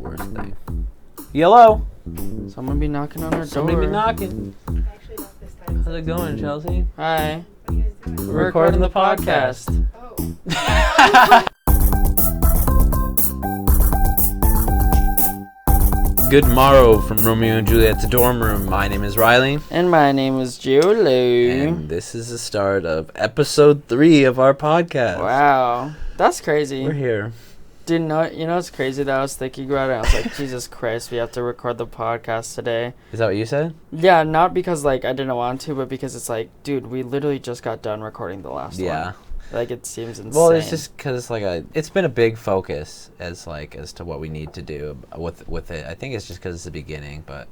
worst thing. Yellow. Someone be knocking on our door. Somebody be knocking. Actually, not this time. How's it going, Chelsea? Hi. What are you guys doing? We're recording the podcast. Oh. Good morrow from Romeo and Juliet's dorm room. My name is Riley. And my name is Julie. And this is the start of episode 3 of our podcast. Wow. That's crazy. We're here. Dude, you know what's crazy that I was thinking about it? I was like, Jesus Christ, we have to record the podcast today. Is that what you said? Yeah, not because, like, I didn't want to, but because it's like, dude, we literally just got done recording the last one. Like, it seems insane. Well, it's just because, like, it's been a big focus as to what we need to do with it. I think it's just because it's the beginning, but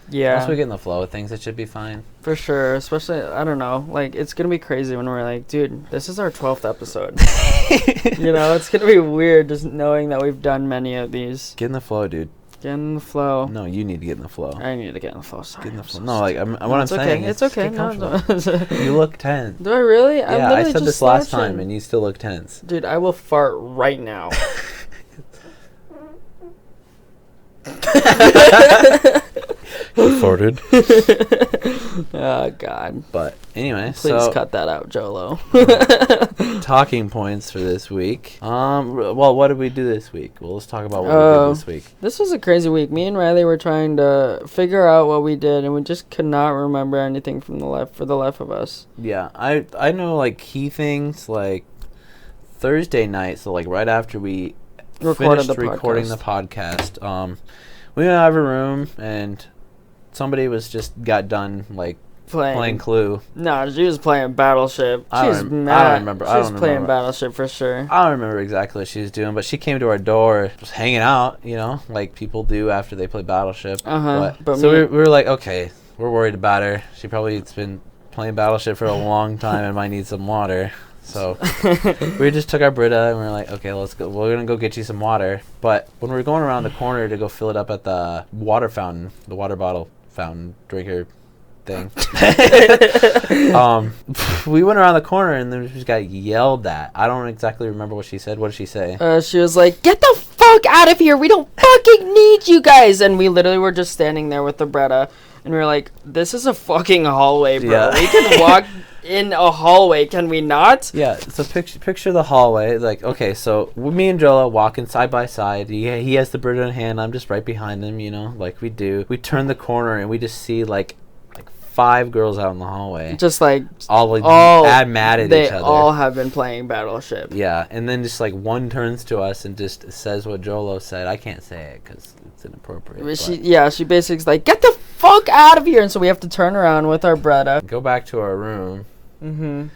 yeah, once we get in the flow of things, it should be fine. For sure. Especially, I don't know, like, it's going to be crazy when we're like, dude, this is our 12th episode. You know, it's going to be weird just knowing that we've done many of these. Get in the flow, dude. Get in the flow. No, you need to get in the flow. I need to get in the flow. Sorry. Get in the flow. So No, like, what I'm saying It's is okay. get No. comfortable. You look tense. Do I really? Yeah, I said this last time, and you still look tense. Dude, I will fart right now. Farted. Oh, God. But anyway, Please cut that out, Jolo. Talking points for this week. Well, what did we do this week? Well, let's talk about what we did this week. This was a crazy week. Me and Riley were trying to figure out what we did, and we just could not remember anything for the life of us. Yeah, I know, like, key things, like Thursday night, so, like, right after we finished recording the podcast, we went out of a room, and somebody got done, like, playing Clue. No, she was playing Battleship. I don't remember. She was playing Battleship for sure. I don't remember exactly what she was doing, but she came to our door, just hanging out, you know, like people do after they play Battleship. But so we were like, okay, we're worried about her. She probably has been playing Battleship for a long time and might need some water. So we just took our Brita and we were like, okay, let's go. We're going to go get you some water. But when we were going around the corner to go fill it up at the water fountain, the water bottle fountain drinker thing, we went around the corner and then we just got yelled at. I don't exactly remember what she said. What did she say? She was like, get the fuck out of here. We don't fucking need you guys. And we literally were just standing there with the Brita. And we were like, this is a fucking hallway, bro. Yeah. We can walk in a hallway, can we not? Yeah, so picture the hallway. Like, okay, so me and Jola walking side by side. He has the Brita in hand. I'm just right behind him, you know, like we do. We turn the corner and we just see, like 5 girls out in the hallway. Just, like, all mad at each other. They all have been playing Battleship. Yeah, and then just, like, one turns to us and just says what Jolo said. I can't say it because it's inappropriate. She basically's like, get the fuck out of here. And so we have to turn around with our Brita. Go back to our room. Mm-hmm.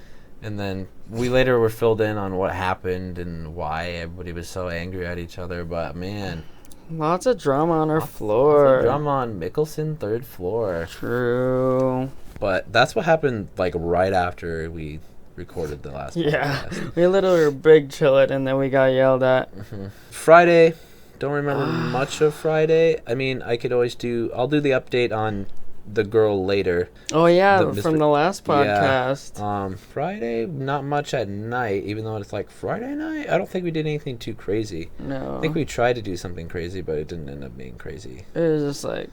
And then we later were filled in on what happened and why everybody was so angry at each other. But, man, lots of drama on our floor. Drama on Mickelson, 3rd floor. True. But that's what happened, like, right after we recorded the last podcast. We literally were big chillin', and then we got yelled at. Mm-hmm. Friday, don't remember much of Friday. I mean, I'll do the update on the girl later. Oh, yeah, from the last podcast. Yeah. Friday, not much at night, even though it's like Friday night. I don't think we did anything too crazy. No. I think we tried to do something crazy, but it didn't end up being crazy. It was just like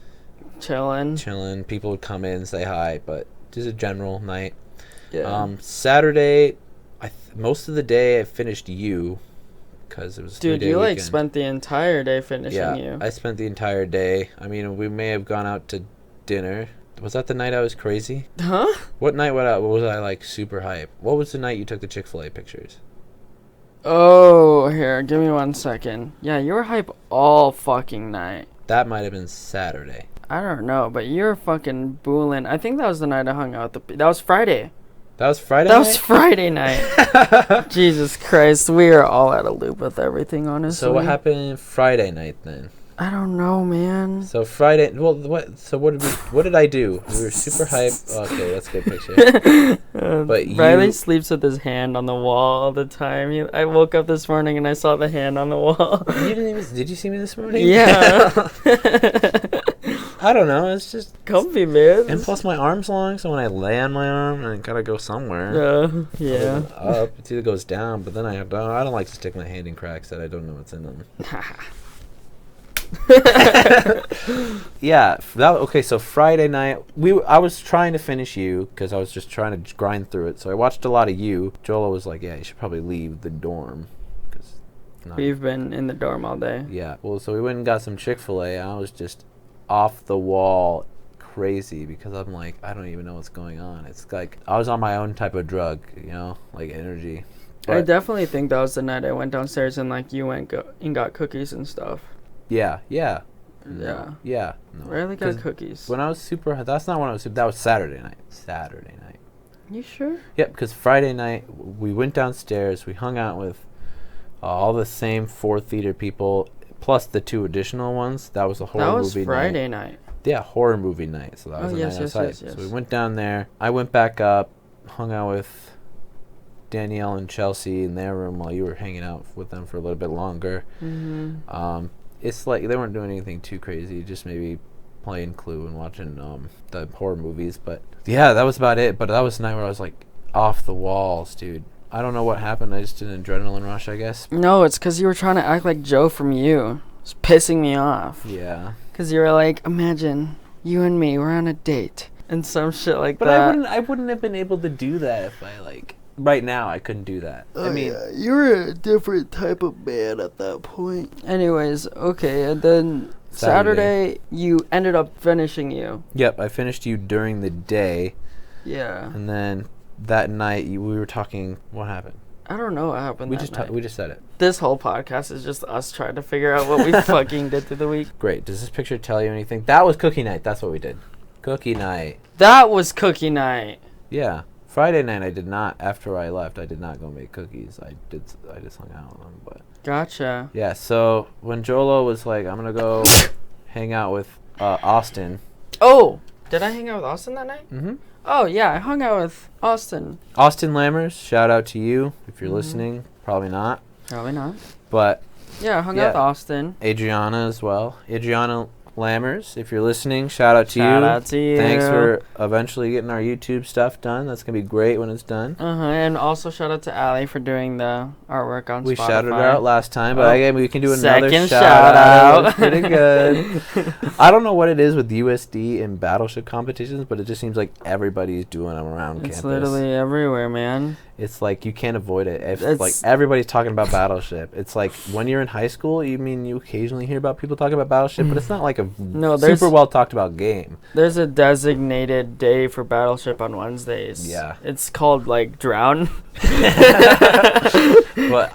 chilling. People would come in, say hi, but just a general night. Yeah. Saturday, most of the day I finished You, because it was a 3-day Dude, you weekend. spent the entire day finishing You. Yeah, I spent the entire day. I mean, we may have gone out to dinner. Was that the night I was crazy? Huh? What night was I like super hype? What was the night you took the Chick-fil-A pictures? Oh, here, give me 1 second. Yeah, you were hype all fucking night. That might have been Saturday. I don't know, but you were fucking booling. I think that was the night I hung out. That was Friday. That was Friday night? That was Friday night. Jesus Christ, we are all out of loop with everything, honestly. So what happened Friday night then? I don't know, man. So Friday, what did I do? We were super hyped. Okay, that's a good picture. But Riley sleeps with his hand on the wall all the time. I woke up this morning and I saw the hand on the wall. Did you see me this morning? Yeah. I don't know. It's just comfy, man. And plus, my arm's long, so when I lay on my arm, I gotta go somewhere. Yeah. Up. It either goes down, but then I don't like to stick my hand in cracks that I don't know what's in them. Yeah. Okay, so Friday night, I was trying to finish You because I was just trying to grind through it. So I watched a lot of You. Jola was like, yeah, you should probably leave the dorm. We've been in the dorm all day. Yeah. Well, so we went and got some Chick-fil-A. And I was just off the wall crazy because I'm like, I don't even know what's going on. It's like I was on my own type of drug, like energy. I definitely think that was the night I went downstairs and like you went and got cookies and stuff. Yeah. Yeah. No. Rarely got cookies. When I was that's not when I was that was Saturday night. You sure? Yep, because Friday night we went downstairs, we hung out with all the same 4 theater people, plus the 2 additional ones. That was a horror movie night. That was Friday night. Yeah, horror movie night. So that was a night outside. Yes. So we went down there. I went back up, hung out with Danielle and Chelsea in their room while you were hanging out with them for a little bit longer. Mm-hmm. It's like they weren't doing anything too crazy, just maybe playing Clue and watching the horror movies. But yeah, that was about it. But that was the night where I was like off the walls, dude. I don't know what happened. I just did an adrenaline rush, I guess. No, it's because you were trying to act like Joe from You. It's pissing me off. Yeah. Because you were like, imagine you and me, we're on a date. And some shit like that. But I wouldn't have been able to do that if I like... Right now, I couldn't do that. I mean... Yeah, you were a different type of man at that point. Anyways, okay, and then Saturday you ended up finishing You. Yep, I finished You during the day. Yeah. And then... That night, we were talking. What happened? I don't know what happened. We just said it. This whole podcast is just us trying to figure out what we fucking did through the week. Great. Does this picture tell you anything? That was cookie night. That's what we did. Cookie night. That was cookie night. Yeah. Friday night, I did not. After I left, I did not go make cookies. I just hung out with them. But gotcha. Yeah. So when Jolo was like, "I'm gonna go hang out with Austin." Oh, did I hang out with Austin that night? Mm-hmm. Oh, yeah, I hung out with Austin. Austin Lammers, shout out to you if you're listening. Probably not. Probably not. But... Yeah, I hung out with Austin. Adriana as well. Adriana Lammers, if you're listening, shout out to you. Shout out to you. Thanks for eventually getting our YouTube stuff done. That's going to be great when it's done. And also shout out to Allie for doing the artwork on Spotify. We shouted her out last time, but again, we can do another second shout out. That's pretty good. I don't know what it is with USD and battleship competitions, but it just seems like everybody's doing them around campus. It's literally everywhere, man. It's like you can't avoid it. Like everybody's talking about Battleship. It's like when you're in high school, you occasionally hear about people talking about Battleship, but it's not like a super well talked about game. There's a designated day for Battleship on Wednesdays. Yeah. It's called like Drown. But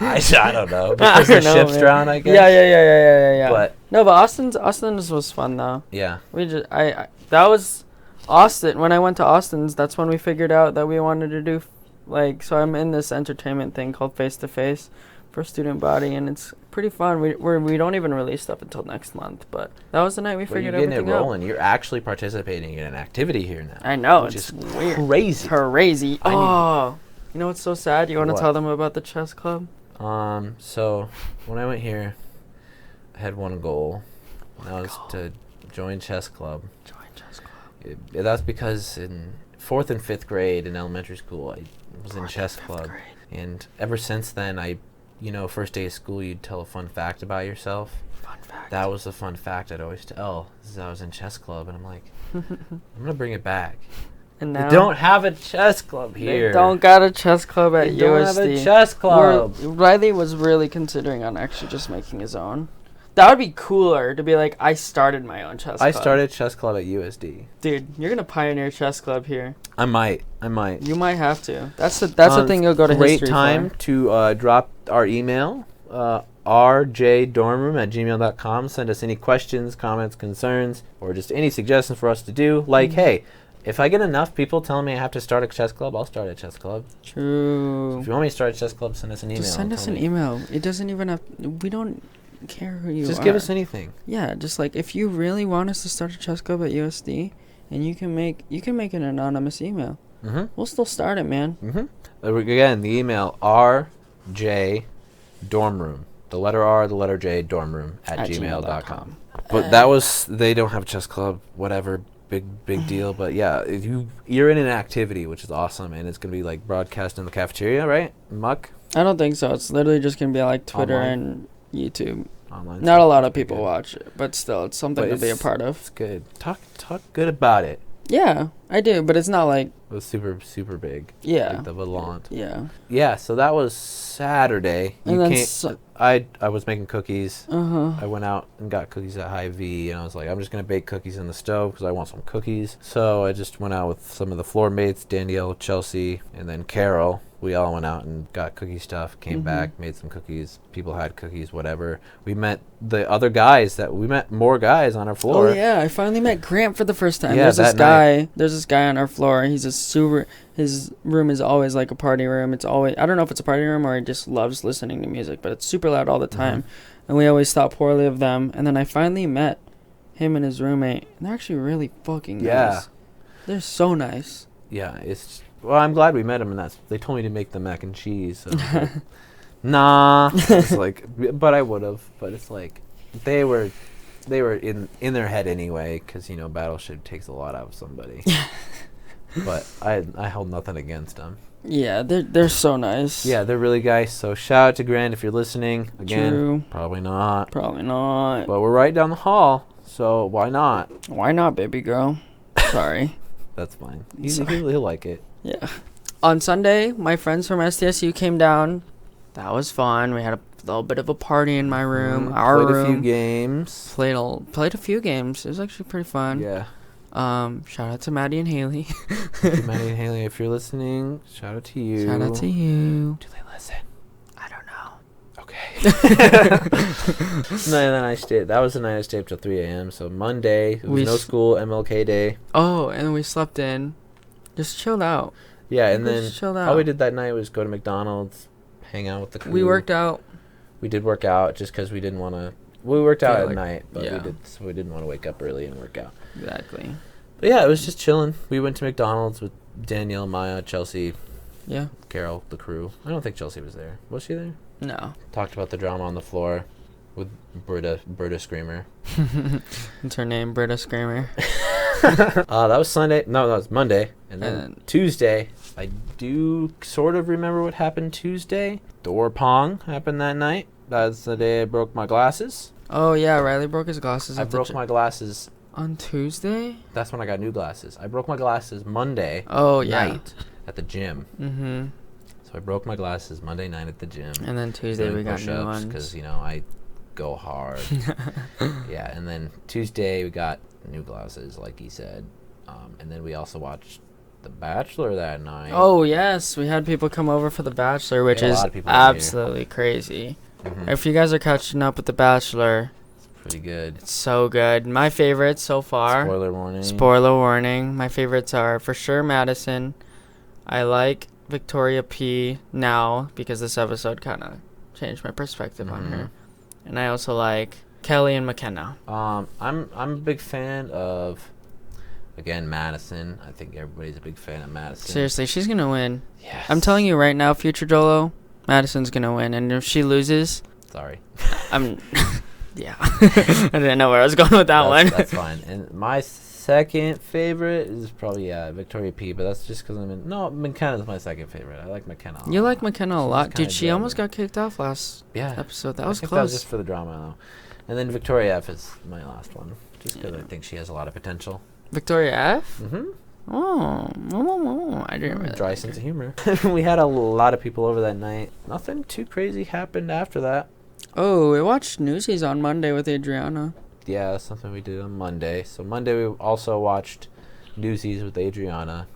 I don't know. Because the ships drown, I guess. Yeah. But no, but Austin's was fun though. Yeah. That was Austin. When I went to Austin's, that's when we figured out that we wanted to do so I'm in this entertainment thing called Face to Face for student body, and it's pretty fun. We don't even release stuff until next month, but that was the night we figured everything out. You're getting it rolling. You're actually participating in an activity here now. I know, which is weird. Crazy. You know what's so sad? You want to tell them about the chess club? So when I went here, I had one goal, and that was to join chess club. That's because in 4th and 5th grade in elementary school, I was in chess club, and ever since then, first day of school, you'd tell a fun fact about yourself. Fun fact. That was the fun fact I'd always tell. I was in chess club, and I'm like, I'm gonna bring it back. And now they don't have a chess club here. They don't got a chess club at USD. They don't have a chess club. Riley was really considering on actually just making his own. That would be cooler to be like, I started my own chess club. I started chess club at USD. Dude, you're gonna pioneer chess club here. I might. You might have to. That's the thing you'll go to history for. Great time to drop our email, rjdormroom@gmail.com. Send us any questions, comments, concerns, or just any suggestions for us to do. Like, hey, if I get enough people telling me I have to start a chess club, I'll start a chess club. True. So if you want me to start a chess club, send us an email. Just send us an email. It doesn't even have... We don't care who you are. Just give us anything. Yeah, just like if you really want us to start a chess club at USD, and you can make an anonymous email. Mm-hmm. We'll still start it, man. Mm-hmm. Again, the email rjdormroom, the letter R, the letter J, dormroom at gmail.com. But they don't have a chess club, whatever, big deal. But yeah, you're in an activity, which is awesome, and it's gonna be like broadcast in the cafeteria, right? Muck? I don't think so. It's literally just gonna be like Twitter and YouTube. online. Not stuff a lot is of people good. watch it, but still, it's something But to be a it's- part of. It's good. Talk good about it. Yeah, I do, but it's not like, It was super big. yeah. Like the Volant. Yeah. Yeah, so that was Saturday. And You then can't. I was making cookies. Uh-huh. I went out and got cookies at Hy-Vee, and I was like, I'm just gonna bake cookies in the stove because I want some cookies. So I just went out with some of the floor mates, Danielle, Chelsea, and then Carol. We all went out and got cookie stuff. Came Mhm. back, made some cookies. People had cookies, whatever. We met the other guys we met more guys on our floor. Oh yeah, I finally met Grant for the first time. Yeah, There's this that guy. There's this guy on our floor. He's a super. His room is always like a party room. It's always. I don't know if it's a party room or he just loves listening to music, but it's super loud all the time. And we always thought poorly of them. And then I finally met him and his roommate, and they're actually really fucking Yeah. nice. They're so nice. Yeah, well, I'm glad we met them, and they told me to make the mac and cheese. So I was like, nah, it's like, but I would have. But it's like, they were in their head anyway, because battleship takes a lot out of somebody. But I held nothing against them. Yeah, they're so nice. Yeah, they're really guys. So shout out to Grant if you're listening. Again, True. probably not. Probably not. But we're right down the hall, so why not? Why not, baby girl? Sorry. That's fine. Sorry. He'll like it. Yeah. On Sunday, my friends from SDSU came down. That was fun. We had a little bit of a party in my room. Our Played room. a few games. Played a few games. It was actually pretty fun. Yeah. Shout out to Maddie and Haley. Maddie and Haley, if you're listening, shout out to you. Shout out to you. Do they listen? I don't know. Okay. No, then I stayed. That was the night I stayed up till 3 a.m. So Monday, it was We no school, MLK Day. Oh, and then we slept in. Just chilled out. Yeah, and We then just chilled out. all we did that night was go to McDonald's, hang out with the crew. We worked out. We did work out just because we didn't want to. We worked out Yeah, at like- night, but yeah. we didn't want to wake up early and work out. Exactly. But yeah, it was just chilling. We went to McDonald's with Danielle, Maya, Chelsea, Yeah. Carol, the crew. I don't think Chelsea was there. Was she there? No. Talked about the drama on the floor with Brita Screamer. It's her name, Brita Screamer. That was Sunday. No, that was Monday. And then And- Tuesday, I do sort of remember what happened Tuesday. Door pong happened that night. That's the day I broke my glasses. Oh yeah, Riley broke his glasses. I at the broke gy- my glasses. on Tuesday. That's when I got new glasses. I broke my glasses Monday Oh yeah. night at the gym. Mm-hmm. So I broke my glasses Monday night at the gym. And then Tuesday we got new ones. because I go hard. Yeah, and then Tuesday we got new glasses, like he said, and then we also watched The Bachelor that night. Oh yes, we had people come over for The Bachelor, which Yeah, a is lot of people over here. absolutely crazy. Mhm. If you guys are catching up with The Bachelor, Pretty good. it's so good. My favorites so far. Spoiler warning. Spoiler warning. My favorites are for sure Madison. I like Victoria P now because this episode kind of changed my perspective on her. And I also like Kelly and McKenna. I'm a big fan of, again, Madison. I think everybody's a big fan of Madison. Seriously, she's going to win. Yes. I'm telling you right now, future Dolo, Madison's going to win. And if she loses, Sorry. I'm... yeah. I didn't know where I was going with that one. That's fine. And my second favorite is probably Victoria P, but that's just because McKenna's my second favorite. I like McKenna. You like McKenna a She's lot. kinda Dude, she almost drama. got kicked off last Yeah. episode. That I was think that was close. just for the drama, though. And then Victoria F is my last one, just because I think she has a lot of potential. Victoria F? Mm-hmm. Oh, I didn't really Dry like sense her. of humor. We had a lot of people over that night. Nothing too crazy happened after that. Oh, we watched Newsies on Monday with Adriana. Yeah, that's something we did on Monday. So Monday we also watched Newsies with Adriana.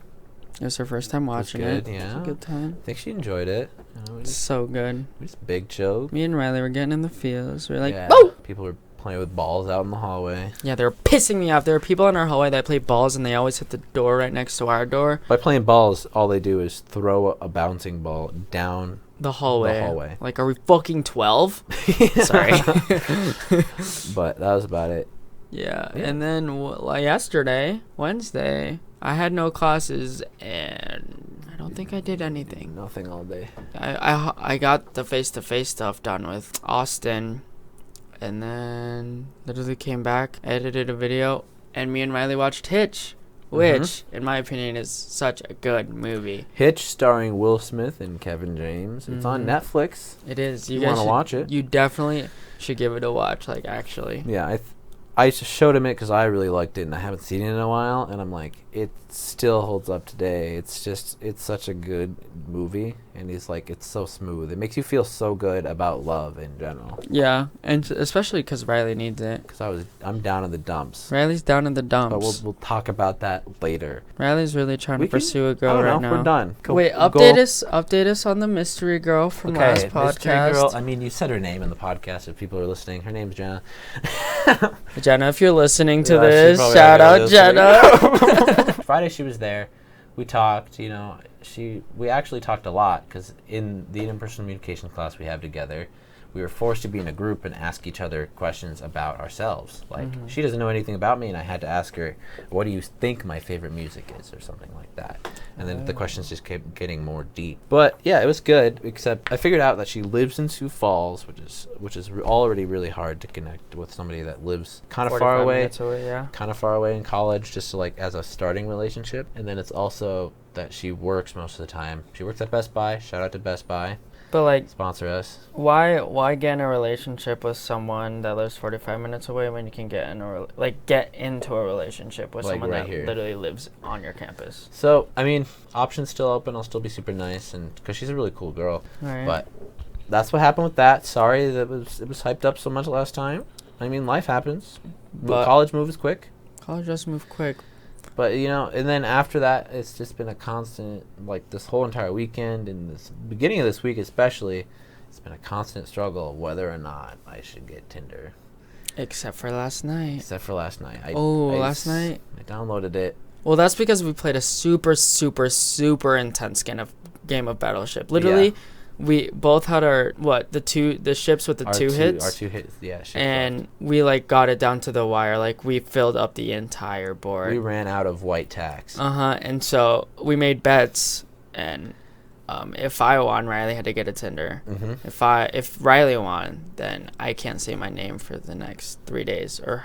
It was her first time watching good, it. It was yeah. a good time. I think she enjoyed it. We just, So good. big chilled. Me and Riley were getting in the feels. We were like, Yeah, whoa! people were playing with balls out in the hallway. Yeah, they were pissing me off. There were people in our hallway that play balls, and they always hit the door right next to our door. By playing balls, all they do is throw a bouncing ball down The hallway. the hallway. Like, are we fucking 12? Sorry. But that was about it. Yeah, Yeah. and then yesterday, Wednesday, I had no classes, and I don't think I did anything. Nothing all day. I got the face-to-face stuff done with Austin, and then literally came back, edited a video, and me and Riley watched Hitch which, in my opinion, is such a good movie. Hitch, starring Will Smith and Kevin James. It's on Netflix. It is. You want to watch it? You definitely should give it a watch, like, actually. Yeah, I just showed him it because I really liked it, and I haven't seen it in a while, and I'm like, it still holds up today. It's such a good movie, and he's like, it's so smooth. It makes you feel so good about love in general. Yeah, and especially because Riley needs it. Because I'm down in the dumps. Riley's down in the dumps. But we'll talk about that later. Riley's really trying to pursue a girl right now. We're done. Wait, update us on the mystery girl from last podcast. Mystery girl. I mean, you said her name in the podcast if people are listening. Her name's Jenna. Jenna, if you're listening to this, shout out Jenna. Friday she was there. We talked, we actually talked a lot because in the interpersonal communication class we have together, we were forced to be in a group and ask each other questions about ourselves. Like, she doesn't know anything about me, and I had to ask her, what do you think my favorite music is, or something like that. And then the questions just kept getting more deep. But yeah, it was good, except I figured out that she lives in Sioux Falls, which is already really hard to connect with somebody that lives kind of far away. Kind of far away in college, just to, like, as a starting relationship. And then it's also that she works most of the time. She works at Best Buy. Shout out to Best Buy. But, like, sponsor us. Why get in a relationship with someone that lives 45 minutes away when you can get into a relationship with someone that literally lives on your campus? So, I mean, options still open. I'll still be super nice, and because she's a really cool girl. Right. But that's what happened with that. Sorry that it was hyped up so much last time. I mean, life happens. But college moves quick. College does move quick. But, and then after that, it's just been a constant, like, this whole entire weekend and this beginning of this week especially, it's been a constant struggle of whether or not I should get Tinder. Except for last night. Last night? I downloaded it. Well, that's because we played a super, super, super intense game of Battleship. Literally, we both had the ships with the two hits. Our two hits, yeah. And we, like, got it down to the wire. Like, we filled up the entire board. We ran out of white tacks. And so we made bets, and if I won, Riley had to get a Tinder. If Riley won, then I can't say my name for the next 3 days, or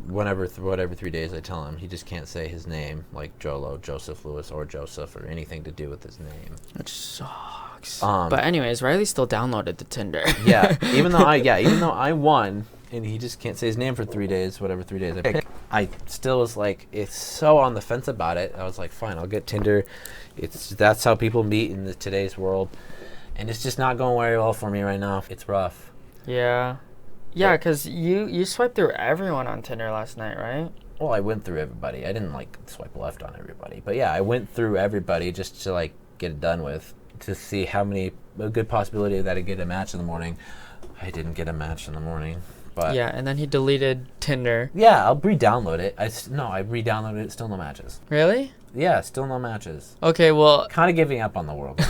whatever 3 days I tell him. He just can't say his name, like Jolo, Joseph Lewis, or Joseph, or anything to do with his name. Which sucks. But anyways, Riley still downloaded the Tinder. Yeah, even though I won, and he just can't say his name for 3 days, whatever 3 days I picked. I still was like, it's so on the fence about it. I was like, fine, I'll get Tinder. That's how people meet in today's world, and it's just not going very well for me right now. It's rough. Yeah, because you swiped through everyone on Tinder last night, right? Well, I went through everybody. I didn't, like, swipe left on everybody, but yeah, I went through everybody just to, like, get it done with, to see a good possibility that I'd get a match in the morning. I didn't get a match in the morning. But yeah, and then he deleted Tinder. Yeah, I'll re-download it. I re-downloaded it. Still no matches. Really? Yeah, still no matches. Okay, well... Kind of giving up on the world.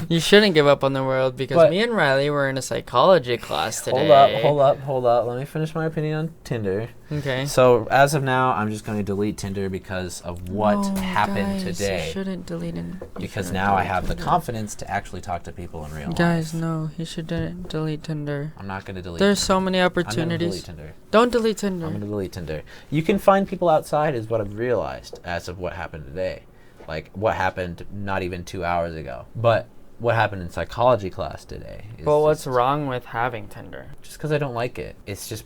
You shouldn't give up on the world, because me and Riley were in a psychology class today. Hold up. Let me finish my opinion on Tinder. Okay. So, as of now, I'm just going to delete Tinder because of what happened today. You shouldn't delete it. Because now I have the confidence to actually talk to people in real life. Guys, no, he shouldn't delete Tinder. I'm not going to delete There's Tinder. so many opportunities. I'm going to delete Tinder. Don't delete Tinder. I'm going to delete Tinder. You can find people outside is what I've realized as of what happened today. Like, what happened not even 2 hours ago. But what happened in psychology class today. Well, what's wrong with having Tinder? Just because I don't like it. It's just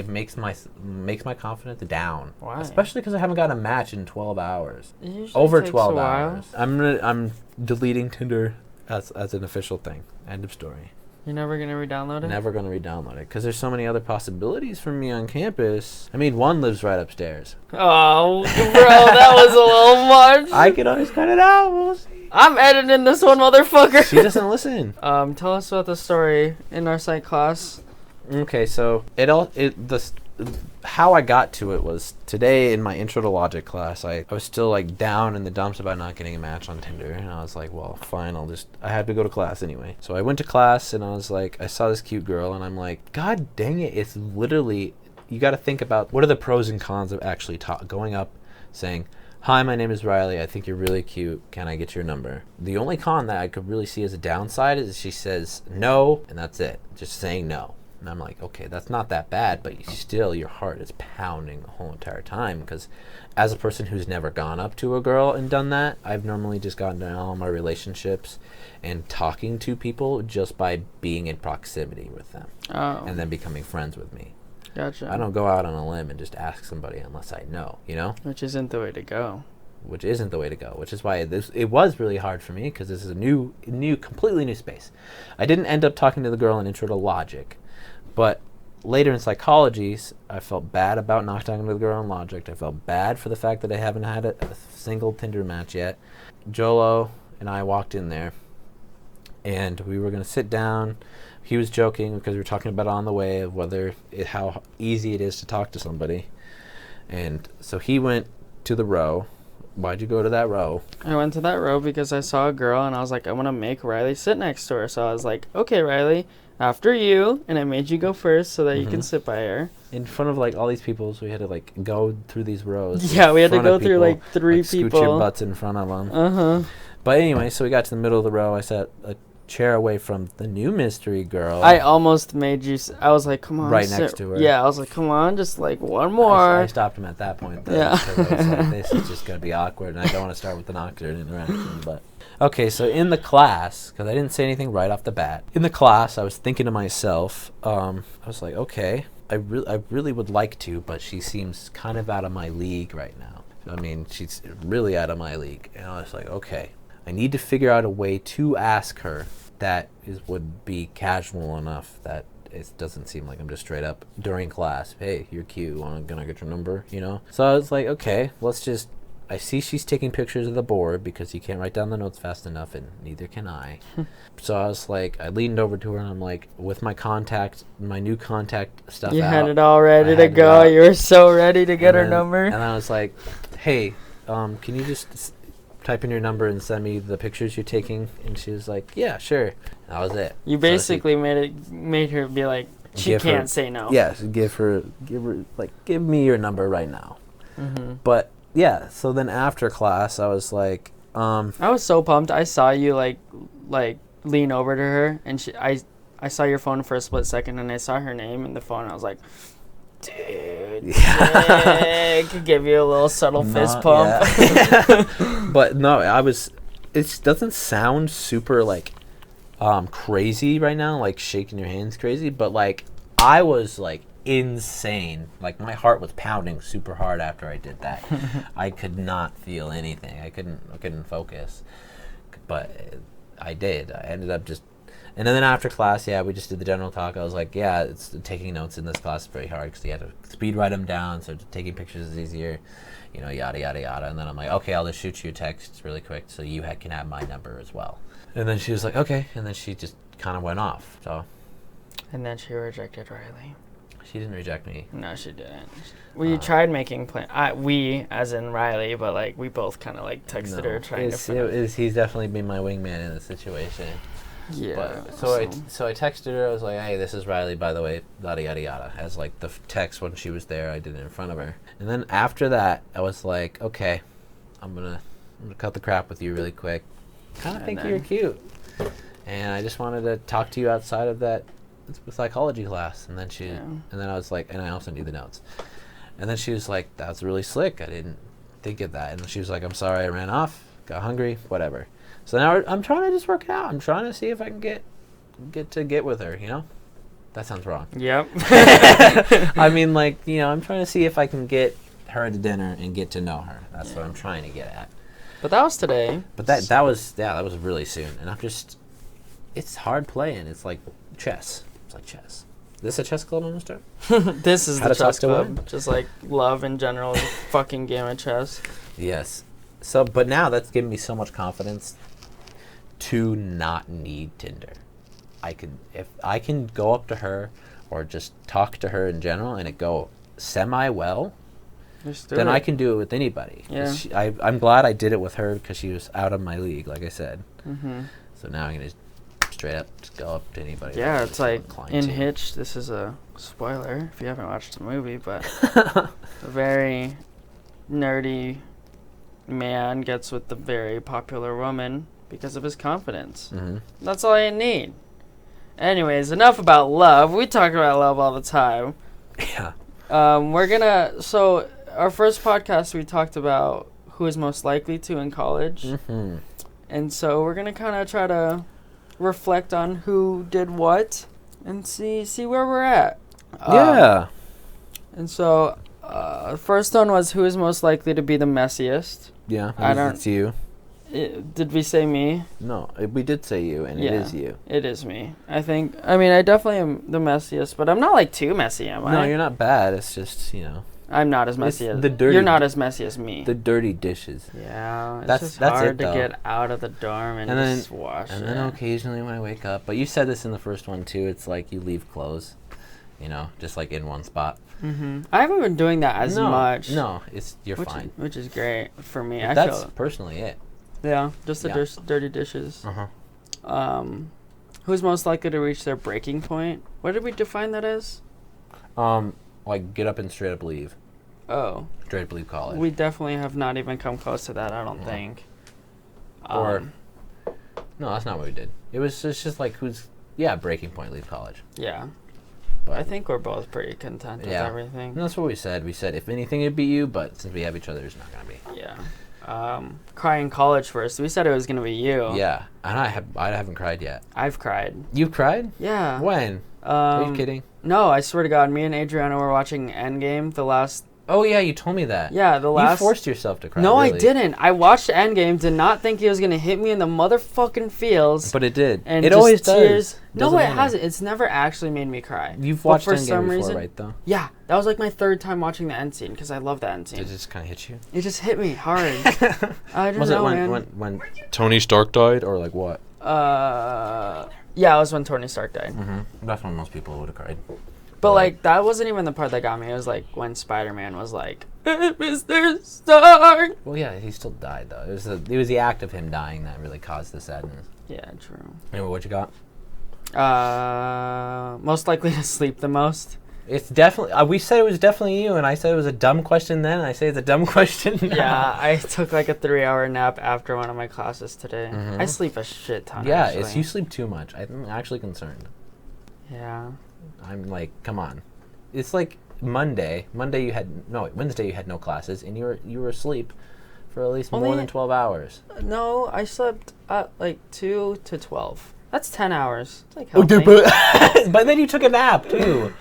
makes my confidence down. Why? Especially because I haven't got a match in 12 hours. Over 12 hours. I'm deleting Tinder as an official thing. End of story. You're never going to re-download it? Never going to re-download it. Because there's so many other possibilities for me on campus. I mean, one lives right upstairs. Oh, bro, that was a little much. I can always cut it out. We'll see. I'm editing this one, motherfucker. She doesn't listen. Tell us about the story in our psych class. Okay, so how I got to it was today in my intro to logic class. I was still, like, down in the dumps about not getting a match on Tinder, and I was like, well, fine, I had to go to class anyway. So I went to class, and I was like, I saw this cute girl, and I'm like, god dang it, it's literally, you got to think about what are the pros and cons of actually going up, saying, hi, my name is Riley, I think you're really cute, can I get your number? The only con that I could really see as a downside is she says no, and that's it, just saying no. And I'm like, okay, that's not that bad, but still your heart is pounding the whole entire time, because as a person who's never gone up to a girl and done that, I've normally just gotten to all my relationships and talking to people just by being in proximity with them and then becoming friends with me. Gotcha. I don't go out on a limb and just ask somebody unless I know, you know? Which isn't the way to go. Which isn't the way to go, which is why it was really hard for me, because this is a new, completely new space. I didn't end up talking to the girl in Intro to Logic, but later in psychology, I felt bad about not talking to the girl in Logic. I felt bad for the fact that I haven't had a single Tinder match yet. Jolo and I walked in there, and we were going to sit down. He was joking because we were talking about it on the way of how easy it is to talk to somebody. And so he went to the row. Why'd you go to that row? I went to that row because I saw a girl and I was like, I want to make Riley sit next to her. So I was like, okay, Riley, after you. And I made you go first so that you can sit by her. In front of like all these people, so we had to like go through these rows. Yeah, we had to go through like three people. people. Scoot your butts in front of them. But anyway, so we got to the middle of the row. I sat a chair away from the new mystery girl. I almost made you. I was like, come on. Right next to her. Yeah, I was like, come on, just like one more. I stopped him at that point. Though, yeah. Because I was like, this is just going to be awkward, and I don't want to start with an awkward interaction. But okay, so in the class, because I didn't say anything right off the bat, in the class, I was thinking to myself, I was like, okay, I really would like to, but she seems kind of out of my league right now. I mean, she's really out of my league. And I was like, okay, I need to figure out a way to ask her that would be casual enough that it doesn't seem like I'm just straight up during class, hey, you're cute, can I get your number, you know? So I was like, okay, I see she's taking pictures of the board because you can't write down the notes fast enough, and neither can I. So I was like, I leaned over to her and I'm like, with my new contact stuff you out. had it all ready to go. You were so ready to get her number. And I was like, hey, can you just type in your number and send me the pictures you're taking? And she was like, yeah, sure. And that was it. You basically made her be like, she can't say no. Yes, give me your number right now. But yeah, so then after class, I was like, I was so pumped. I saw you like lean over to her, and I saw your phone for a split second, and I saw her name in the phone, and I was like, dude, I could give you a little subtle fist pump. Yeah. But no, it doesn't sound super like crazy right now, like shaking your hands crazy, but like I was like insane. Like my heart was pounding super hard after I did that. I could not feel anything. I couldn't focus. But I did. I ended up just. And then after class, we just did the general talk. I was like, yeah, it's taking notes in this class is very hard because you had to speed write them down, so taking pictures is easier, yada, yada, yada. And then I'm like, okay, I'll just shoot you a text really quick so you can have my number as well. And then she was like, okay. And then she just kind of went off. So. And then she rejected Riley. She didn't reject me. No, she didn't. We tried making plans. We, as in Riley, but like we both kind of like texted her trying to. He's definitely been my wingman in this situation. Yeah. But, so I texted her. I was like, hey, this is Riley, by the way, yada, yada, yada. As like the text when she was there, I did it in front of her. And then after that, I was like, okay, I'm gonna cut the crap with you really quick. Kind of think you're cute. And I just wanted to talk to you outside of that psychology class. And then and then I was like, and I also need the notes. And then she was like, that's really slick. I didn't think of that. And she was like, I'm sorry, I ran off, got hungry, whatever. So now I'm trying to just work it out. I'm trying to see if I can get with her, That sounds wrong. Yep. I mean, like, I'm trying to see if I can get her to dinner and get to know her. That's what I'm trying to get at. But that was today. But that was really soon. And it's hard playing. It's like chess. It's like chess. Is this a chess club on the start? This is the chess club. Just like love in general, fucking game of chess. Yes. So, but now that's given me so much confidence to not need Tinder. If I can go up to her or just talk to her in general and it go semi-well, then I can do it with anybody. Yeah. I'm glad I did it with her because she was out of my league, like I said. So now I'm going to straight up just go up to anybody. Yeah, it's like in Hitch, this is a spoiler if you haven't watched the movie, but a very nerdy man gets with the very popular woman because of his confidence. That's all I need. Anyways, enough about love. We talk about love all the time. Yeah. So our first podcast, we talked about who is most likely to in college. Mm-hmm. And so we're going to kind of try to reflect on who did what and see where we're at. Yeah. And so first one was who is most likely to be the messiest. Yeah. It's you. Did we say me? No, we did say you, and it is you. It is me. I definitely am the messiest, but I'm not like too messy, am I? No, you're not bad. It's just, I'm not as messy as dirty. You're not as messy as me. The dirty dishes. Yeah, it's that's just hard it, to get out of the dorm and just wash it. And then occasionally when I wake up, but you said this in the first one too, it's like you leave clothes, just like in one spot. Mm-hmm. I haven't been doing that as much. No, you're fine. Which is great for me. That's personally it. Yeah, just the dirty dishes. Uh-huh. Who's most likely to reach their breaking point? What did we define that as? Like get up and straight up leave. Oh. Straight up leave college. We definitely have not even come close to that, I don't think. No, that's not what we did. It's just like breaking point, leave college. Yeah. But I think we're both pretty content with everything. And that's what we said. We said if anything it'd be you, but since we have each other, it's not gonna be. Yeah. Cry in college first. We said it was gonna be you. Yeah, and I haven't cried yet. I've cried. You've cried? Yeah. When? Are you kidding? No, I swear to God, me and Adriana were watching Endgame, the last. Oh yeah, you told me that. Yeah, the last. You forced yourself to cry. No, really. I didn't. I watched Endgame, did not think he was gonna hit me in the motherfucking feels. But it did. And it always tears. does. No, it hasn't. It's never actually made me cry. You've watched for Endgame some before, reason, right? Though. Yeah, that was like my third time watching the end scene because I love the end scene. Did it just kind of hit you? It just hit me hard. I don't was know, it man. when Tony Stark died, or like what? Yeah, it was when Tony Stark died. Mm-hmm. That's when most people would have cried. But like that wasn't even the part that got me. It was like when Spider-Man was like, "Mr. Stark." Well, yeah, he still died though. It was the act of him dying that really caused the sadness. Yeah, true. Anyway, what you got? Most likely to sleep the most. It's definitely. We said it was definitely you, and I said it was a dumb question then, and I say it's a dumb question now. Yeah, I took like a 3-hour nap after one of my classes today. Mm-hmm. I sleep a shit ton. Yeah, actually. you sleep too much. I'm actually concerned. Yeah. I'm like, come on. It's like Wednesday you had no classes, and you were asleep for at least more than 12 hours. No, I slept at like 2 to 12. That's 10 hours. It's like healthy. But then you took a nap too.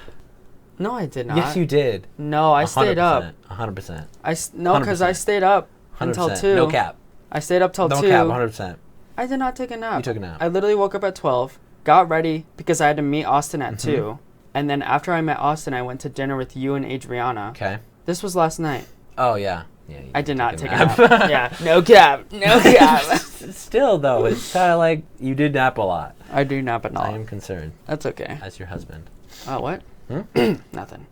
No, I did not. Yes, you did. No, I stayed up. 100%. No, because I stayed up until 2. No cap. I stayed up till 2. No cap, 100%. I did not take a nap. You took a nap. I literally woke up at 12, got ready because I had to meet Austin at 2. And then after I met Austin, I went to dinner with you and Adriana. Okay. This was last night. Oh, yeah. I did not take a nap. Yeah, no cap. No cap. Still, though, it's kind of like you did nap a lot. I do nap a lot. I am concerned. That's okay. As your husband. What? Nothing.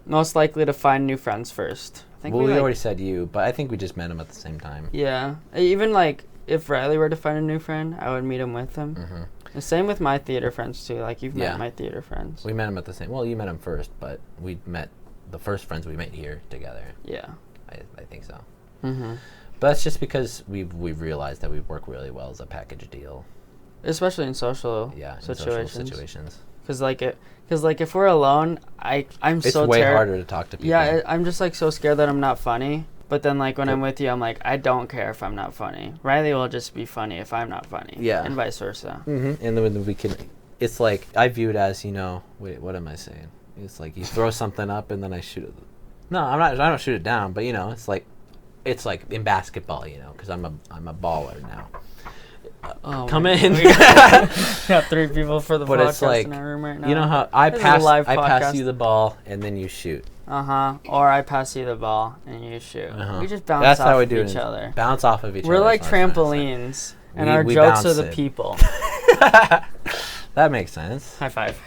Most likely to find new friends first. I think we already said you, but I think we just met him at the same time. Yeah. Even like if Riley were to find a new friend, I would meet him with him. Mm-hmm. The same with my theater friends too. Like you've met my theater friends. We met him at the same. Well, you met him first, but we met the first friends we met here together. Yeah. I think so. Mm-hmm. But that's just because we've realized that we work really well as a package deal. Especially in social situations. Because if we're alone, I'm it's so way harder to talk to people. Yeah, I'm just like so scared that I'm not funny. But then like when I'm with you, I'm like I don't care if I'm not funny. Riley will just be funny if I'm not funny. Yeah, and vice versa. Mm-hmm. And then we can, it's like I view it as wait, what am I saying? It's like you throw something up and then I shoot it. No, I'm not. I don't shoot it down. But it's like in basketball, because I'm a baller now. Come in. We got 3 people for the podcast in our room right now. You know how I pass you the ball and then you shoot. Or I pass you the ball and you shoot. We just bounce That's off how we of do each other. Bounce off of each other. We're like trampolines, and our jokes are the people. That makes sense. High five.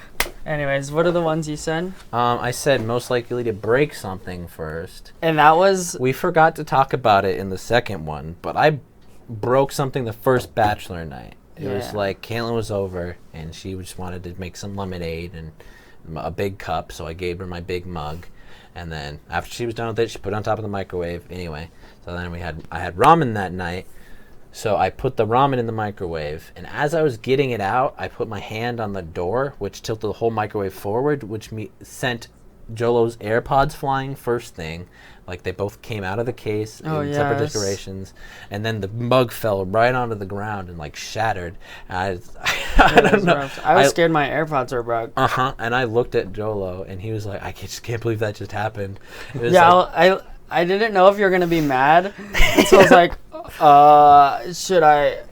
Anyways, what are the ones you said? I said most likely to break something first. And that was... We forgot to talk about it in the second one, but I broke something the first bachelor night. It was like Caitlin was over, and she just wanted to make some lemonade and a big cup, so I gave her my big mug. And then after she was done with it, she put it on top of the microwave. Anyway, so then I had ramen that night. So I put the ramen in the microwave, and as I was getting it out, I put my hand on the door, which tilted the whole microwave forward, which sent Jolo's AirPods flying first thing. Like, they both came out of the case in separate decorations, and then the mug fell right onto the ground and, like, shattered. I don't know. I was scared my AirPods were broke. And I looked at Jolo, and he was like, just can't believe that just happened. It was I didn't know if you were going to be mad, so I was like, should I...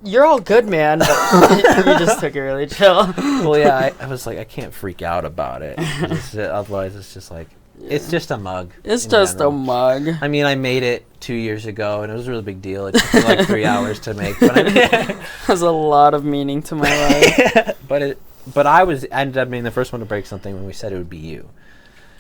You're all good, man, but you just took it really chill. Well, yeah, I was like, I can't freak out about it. Otherwise, it's just like, it's just a mug. It's just a mug. I mean, I made it 2 years ago, and it was a really big deal. It took me like 3 hours to make. But There's a lot of meaning to my life. But I ended up being the first one to break something when we said it would be you.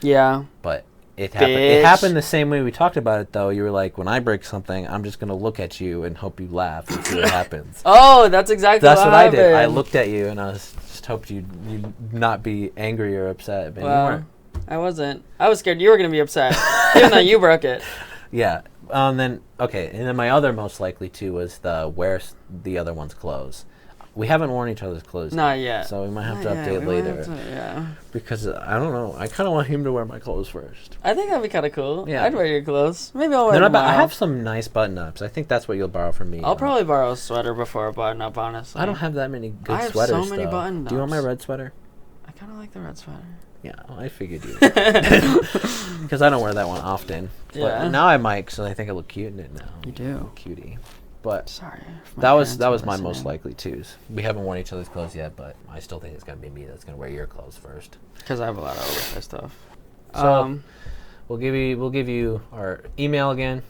Yeah. But it happened. It happened the same way we talked about it, though. You were like, when I break something, I'm just gonna look at you and hope you laugh and see what happens. Oh, that's exactly what happened. I did. I looked at you, and I just hoped you'd not be angry or upset. But you weren't. I wasn't. I was scared you were going to be upset, even though you broke it. Yeah. And then my other most likely, too, was wear the other one's clothes. We haven't worn each other's clothes yet. So we might have to update later. Because, I don't know. I kind of want him to wear my clothes first. I think that'd be kind of cool. Yeah. I'd wear your clothes. Maybe I'll wear them. I have some nice button-ups. I think that's what you'll borrow from me. I'll probably borrow a sweater before a button-up, honestly. I don't have that many good sweaters, I have so many button-ups. Do you want my red sweater? I kind of like the red sweater. Yeah, well, I figured you would. Because I don't wear that one often. But now I might, because I think I look cute in it now. You do. Cutie. But sorry. That was my most likely, too. We haven't worn each other's clothes yet, but I still think it's going to be me that's going to wear your clothes first. Because I have a lot of oversized stuff. So, we'll give you our email again.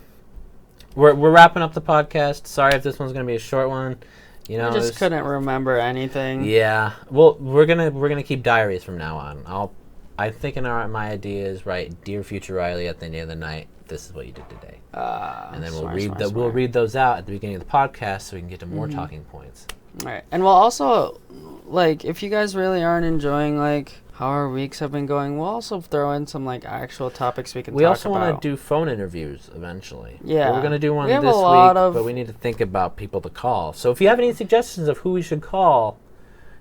We're wrapping up the podcast. Sorry if this one's going to be a short one. You know, I just couldn't remember anything. Yeah. Well, we're gonna keep diaries from now on. I'm thinking my idea is write Dear Future Riley at the end of the night. This is what you did today. And then we'll read those out at the beginning of the podcast so we can get to more talking points. All right. And we'll also, like, if you guys really aren't enjoying, like, how our weeks have been going, we'll also throw in some, like, actual topics we can talk about. We also want to do phone interviews eventually. Yeah. We're going to do one this week, but we need to think about people to call. So if you have any suggestions of who we should call,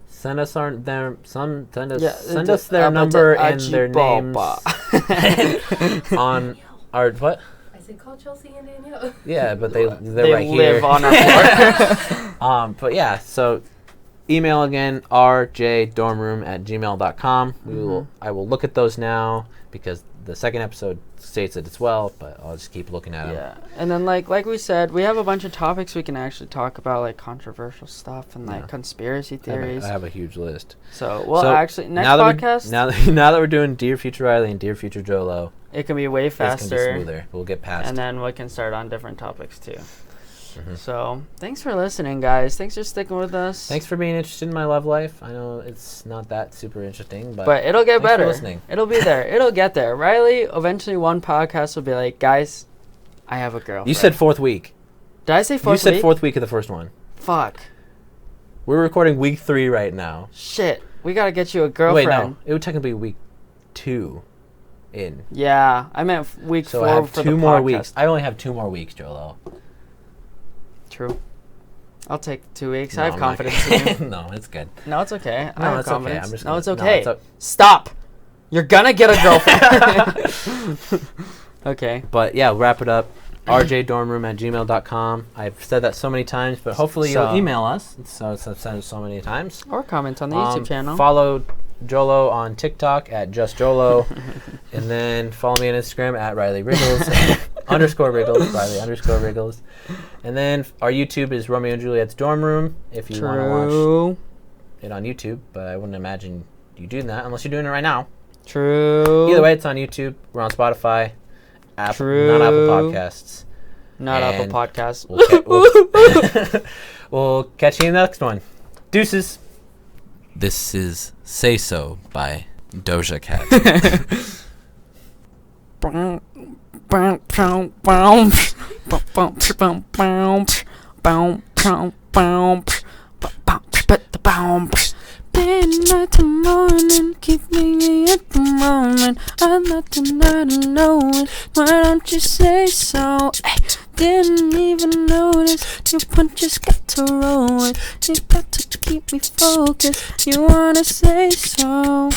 send us their number and their names on our what? I said call Chelsea and Danielle. Yeah, but they're right here. They live on our floor. But yeah, so email again, rjdormroom@gmail.com. I will look at those now because the second episode states it as well, but I'll just keep looking at them. Yeah, and then like we said, we have a bunch of topics we can actually talk about, like controversial stuff and like conspiracy theories. I have a huge list. So actually next podcast. Now that we're doing Dear Future Riley and Dear Future Jolo, it can be way faster. It's gonna be smoother. We'll get past. And then we can start on different topics too. So, thanks for listening, guys. Thanks for sticking with us. Thanks for being interested in my love life. I know it's not that super interesting, but it'll get better. For listening. It'll be there. It'll get there. Riley, eventually one podcast will be like, guys, I have a girlfriend. You said 4th week. Did I say 4th week? You said 4th week of the first one. Fuck. We're recording week 3 right now. Shit. We gotta get you a girlfriend. Wait, no. It would technically be week 2 in. Yeah. I meant week 4 I have for 2 the more podcast. weeks. I only have 2 more weeks, Jolo. True. I'll take 2 weeks. No, I have confidence in you. No, it's good. No, it's okay. I No, have it's confidence. okay. No, it's okay. Stop. You're gonna get a girlfriend. Okay. But yeah, we'll wrap it up. rjdormroom@gmail.com. I've said that so many times, but hopefully you'll email us. So it's said it so many times. Or comment on the YouTube channel. Follow Jolo on TikTok @JustJolo. And then follow me on Instagram @RileyWriggles. _Wriggles. Riley_Wriggles. And then our YouTube is Romeo and Juliet's Dorm Room if you want to watch it on YouTube. But I wouldn't imagine you doing that unless you're doing it right now. True. Either way, it's on YouTube. We're on Spotify. Not Apple Podcasts. Not Apple Podcasts. We'll catch you in the next one. Deuces. This is Say So by Doja Cat. Night to morning, keep me at the moment. I'd like to know it. Why don't you say so? Ay, didn't even notice. Your punches got to rolling. You got to keep me focused. You wanna say so?